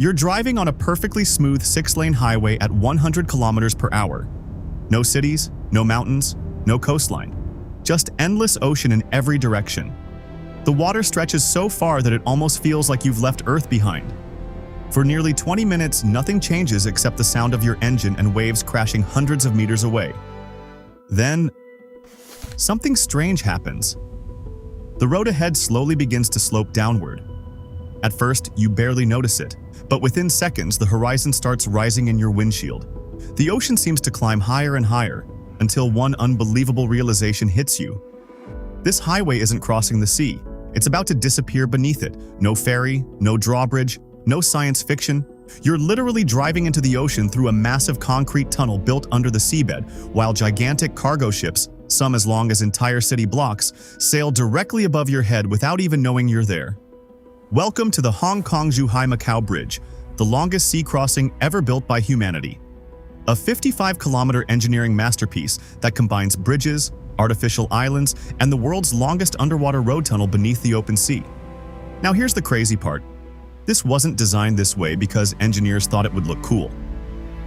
You're driving on a perfectly smooth 6-lane highway at 100 kilometers per hour. No cities, no mountains, no coastline. Just endless ocean in every direction. The water stretches so far that it almost feels like you've left Earth behind. For nearly 20 minutes, nothing changes except the sound of your engine and waves crashing hundreds of meters away. Then, something strange happens. The road ahead slowly begins to slope downward. At first, you barely notice it, but within seconds, the horizon starts rising in your windshield. The ocean seems to climb higher and higher, until one unbelievable realization hits you. This highway isn't crossing the sea. It's about to disappear beneath it. No ferry, no drawbridge, no science fiction. You're literally driving into the ocean through a massive concrete tunnel built under the seabed, while gigantic cargo ships, some as long as entire city blocks, sail directly above your head without even knowing you're there. Welcome to the Hong Kong Zhuhai Macau Bridge, the longest sea crossing ever built by humanity. A 55-kilometer engineering masterpiece that combines bridges, artificial islands, and the world's longest underwater road tunnel beneath the open sea. Now here's the crazy part. This wasn't designed this way because engineers thought it would look cool.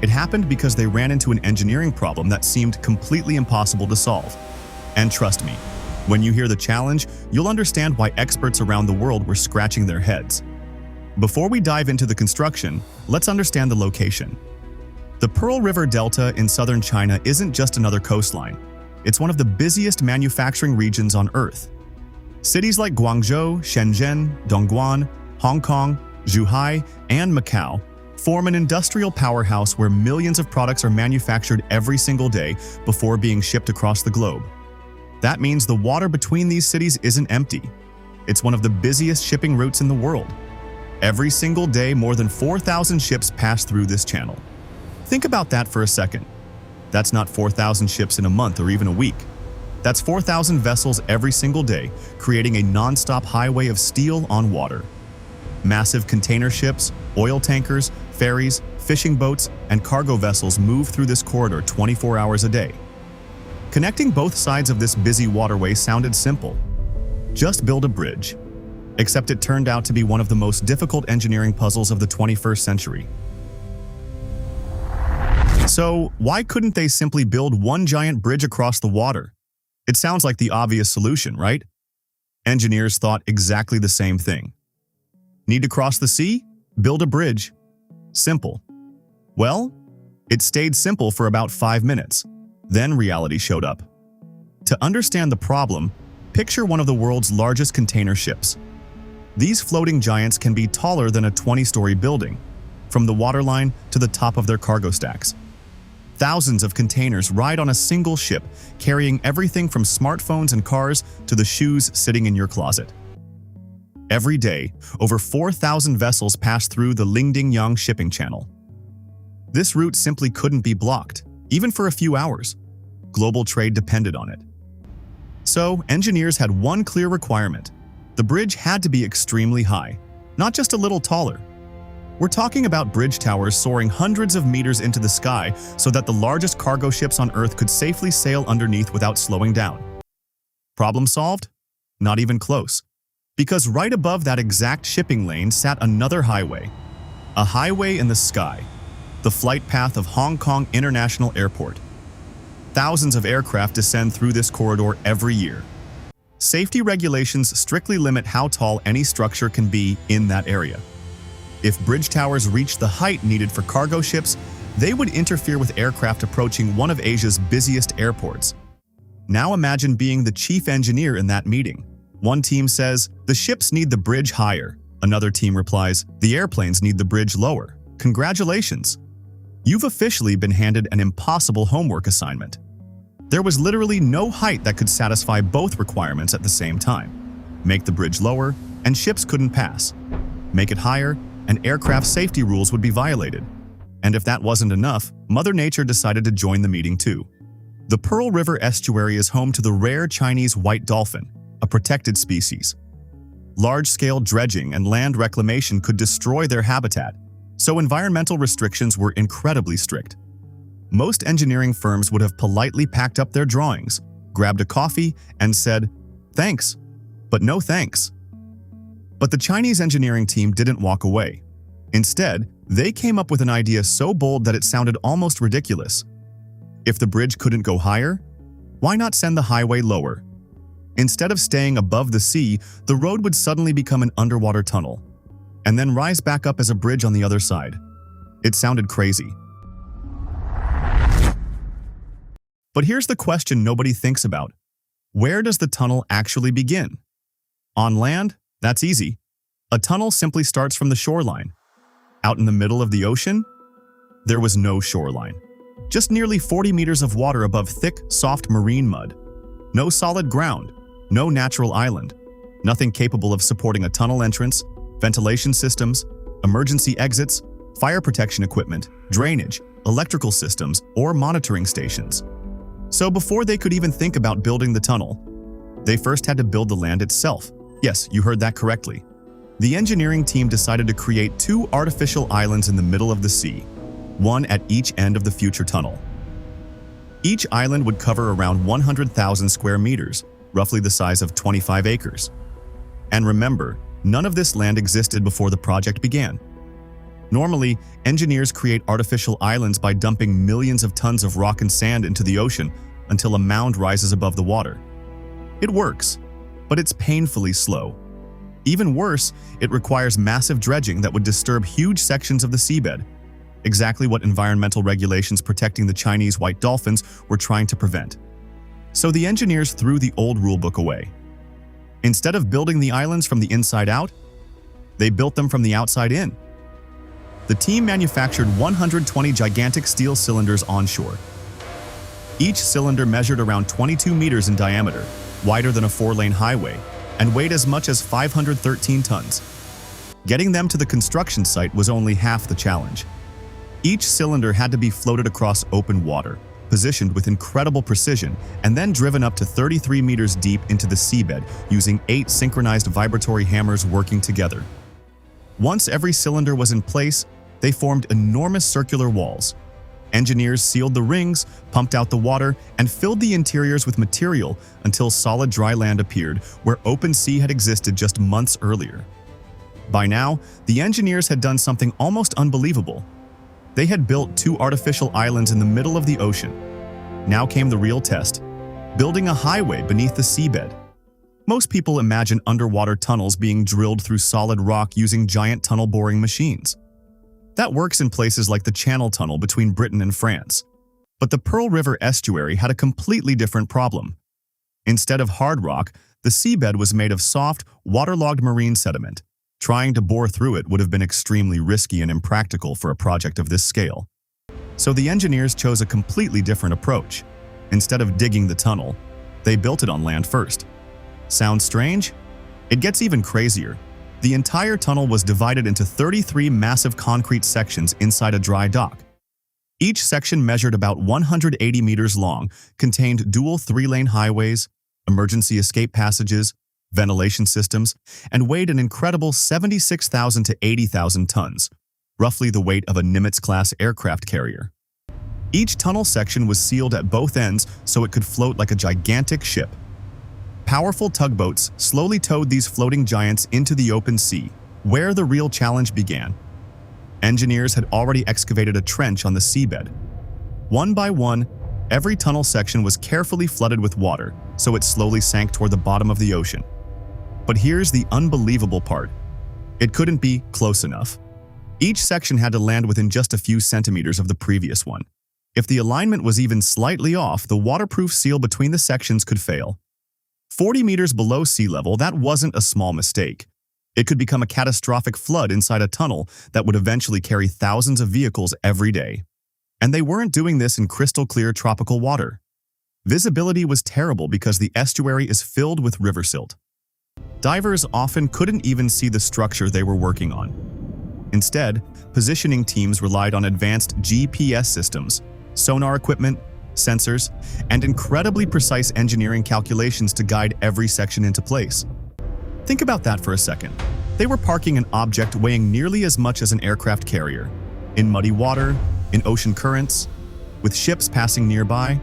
It happened because they ran into an engineering problem that seemed completely impossible to solve. And trust me, when you hear the challenge, you'll understand why experts around the world were scratching their heads. Before we dive into the construction, let's understand the location. The Pearl River Delta in southern China isn't just another coastline. It's one of the busiest manufacturing regions on Earth. Cities like Guangzhou, Shenzhen, Dongguan, Hong Kong, Zhuhai, and Macau form an industrial powerhouse where millions of products are manufactured every single day before being shipped across the globe. That means the water between these cities isn't empty. It's one of the busiest shipping routes in the world. Every single day, more than 4,000 ships pass through this channel. Think about that for a second. That's not 4,000 ships in a month or even a week. That's 4,000 vessels every single day, creating a non-stop highway of steel on water. Massive container ships, oil tankers, ferries, fishing boats, and cargo vessels move through this corridor 24 hours a day. Connecting both sides of this busy waterway sounded simple. Just build a bridge. Except it turned out to be one of the most difficult engineering puzzles of the 21st century. So, why couldn't they simply build one giant bridge across the water? It sounds like the obvious solution, right? Engineers thought exactly the same thing. Need to cross the sea? Build a bridge. Simple. Well, it stayed simple for about 5 minutes. Then reality showed up. To understand the problem, picture one of the world's largest container ships. These floating giants can be taller than a 20-story building, from the waterline to the top of their cargo stacks. Thousands of containers ride on a single ship, carrying everything from smartphones and cars to the shoes sitting in your closet. Every day, over 4,000 vessels pass through the Lingdingyang shipping channel. This route simply couldn't be blocked, even for a few hours. Global trade depended on it. So, engineers had one clear requirement. The bridge had to be extremely high, not just a little taller. We're talking about bridge towers soaring hundreds of meters into the sky so that the largest cargo ships on Earth could safely sail underneath without slowing down. Problem solved? Not even close. Because right above that exact shipping lane sat another highway. A highway in the sky. The flight path of Hong Kong International Airport. Thousands of aircraft descend through this corridor every year. Safety regulations strictly limit how tall any structure can be in that area. If bridge towers reached the height needed for cargo ships, they would interfere with aircraft approaching one of Asia's busiest airports. Now imagine being the chief engineer in that meeting. One team says, the ships need the bridge higher. Another team replies, the airplanes need the bridge lower. Congratulations! You've officially been handed an impossible homework assignment. There was literally no height that could satisfy both requirements at the same time. Make the bridge lower, and ships couldn't pass. Make it higher, and aircraft safety rules would be violated. And if that wasn't enough, Mother Nature decided to join the meeting too. The Pearl River estuary is home to the rare Chinese White Dolphin, a protected species. Large-scale dredging and land reclamation could destroy their habitat, so environmental restrictions were incredibly strict. Most engineering firms would have politely packed up their drawings, grabbed a coffee, and said, "Thanks, but no thanks." But the Chinese engineering team didn't walk away. Instead, they came up with an idea so bold that it sounded almost ridiculous. If the bridge couldn't go higher, why not send the highway lower? Instead of staying above the sea, the road would suddenly become an underwater tunnel, and then rise back up as a bridge on the other side. It sounded crazy. But here's the question nobody thinks about. Where does the tunnel actually begin? On land, that's easy. A tunnel simply starts from the shoreline. Out in the middle of the ocean, there was no shoreline. Just nearly 40 meters of water above thick, soft marine mud. No solid ground, no natural island. Nothing capable of supporting a tunnel entrance, ventilation systems, emergency exits, fire protection equipment, drainage, electrical systems, or monitoring stations. So before they could even think about building the tunnel, they first had to build the land itself. Yes, you heard that correctly. The engineering team decided to create 2 artificial islands in the middle of the sea, one at each end of the future tunnel. Each island would cover around 100,000 square meters, roughly the size of 25 acres. And remember, none of this land existed before the project began. Normally, engineers create artificial islands by dumping millions of tons of rock and sand into the ocean until a mound rises above the water. It works, but it's painfully slow. Even worse, it requires massive dredging that would disturb huge sections of the seabed, exactly what environmental regulations protecting the Chinese White Dolphins were trying to prevent. So the engineers threw the old rulebook away. Instead of building the islands from the inside out, they built them from the outside in. The team manufactured 120 gigantic steel cylinders onshore. Each cylinder measured around 22 meters in diameter, wider than a 4-lane highway, and weighed as much as 513 tons. Getting them to the construction site was only half the challenge. Each cylinder had to be floated across open water, positioned with incredible precision, and then driven up to 33 meters deep into the seabed using 8 synchronized vibratory hammers working together. Once every cylinder was in place, they formed enormous circular walls. Engineers sealed the rings, pumped out the water, and filled the interiors with material until solid dry land appeared where open sea had existed just months earlier. By now, the engineers had done something almost unbelievable. They had built 2 artificial islands in the middle of the ocean. Now came the real test, building a highway beneath the seabed. Most people imagine underwater tunnels being drilled through solid rock using giant tunnel boring machines. That works in places like the Channel Tunnel between Britain and France. But the Pearl River estuary had a completely different problem. Instead of hard rock, the seabed was made of soft, waterlogged marine sediment. Trying to bore through it would have been extremely risky and impractical for a project of this scale. So the engineers chose a completely different approach. Instead of digging the tunnel, they built it on land first. Sounds strange? It gets even crazier. The entire tunnel was divided into 33 massive concrete sections inside a dry dock. Each section measured about 180 meters long, contained dual 3-lane highways, emergency escape passages, ventilation systems, and weighed an incredible 76,000 to 80,000 tons, roughly the weight of a Nimitz-class aircraft carrier. Each tunnel section was sealed at both ends so it could float like a gigantic ship. Powerful tugboats slowly towed these floating giants into the open sea, where the real challenge began. Engineers had already excavated a trench on the seabed. One by one, every tunnel section was carefully flooded with water, so it slowly sank toward the bottom of the ocean. But here's the unbelievable part. It couldn't be close enough. Each section had to land within just a few centimeters of the previous one. If the alignment was even slightly off, the waterproof seal between the sections could fail. 40 meters below sea level, that wasn't a small mistake. It could become a catastrophic flood inside a tunnel that would eventually carry thousands of vehicles every day. And they weren't doing this in crystal-clear tropical water. Visibility was terrible because the estuary is filled with river silt. Divers often couldn't even see the structure they were working on. Instead, positioning teams relied on advanced GPS systems, sonar equipment, sensors, and incredibly precise engineering calculations to guide every section into place. Think about that for a second. They were parking an object weighing nearly as much as an aircraft carrier, in muddy water, in ocean currents, with ships passing nearby,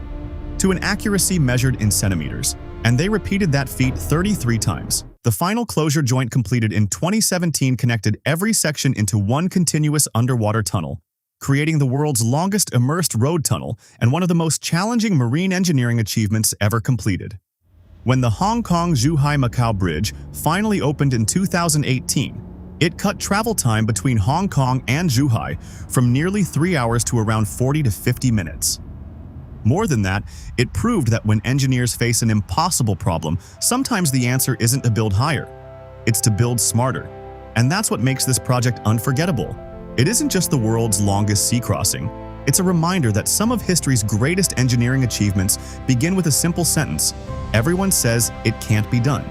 to an accuracy measured in centimeters, And they repeated that feat 33 times. The final closure joint completed in 2017 connected every section into one continuous underwater tunnel, creating the world's longest immersed road tunnel and one of the most challenging marine engineering achievements ever completed. When the Hong Kong Zhuhai Macau Bridge finally opened in 2018, it cut travel time between Hong Kong and Zhuhai from nearly 3 hours to around 40 to 50 minutes. More than that, it proved that when engineers face an impossible problem, sometimes the answer isn't to build higher, it's to build smarter. And that's what makes this project unforgettable. It isn't just the world's longest sea crossing. It's a reminder that some of history's greatest engineering achievements begin with a simple sentence: everyone says it can't be done.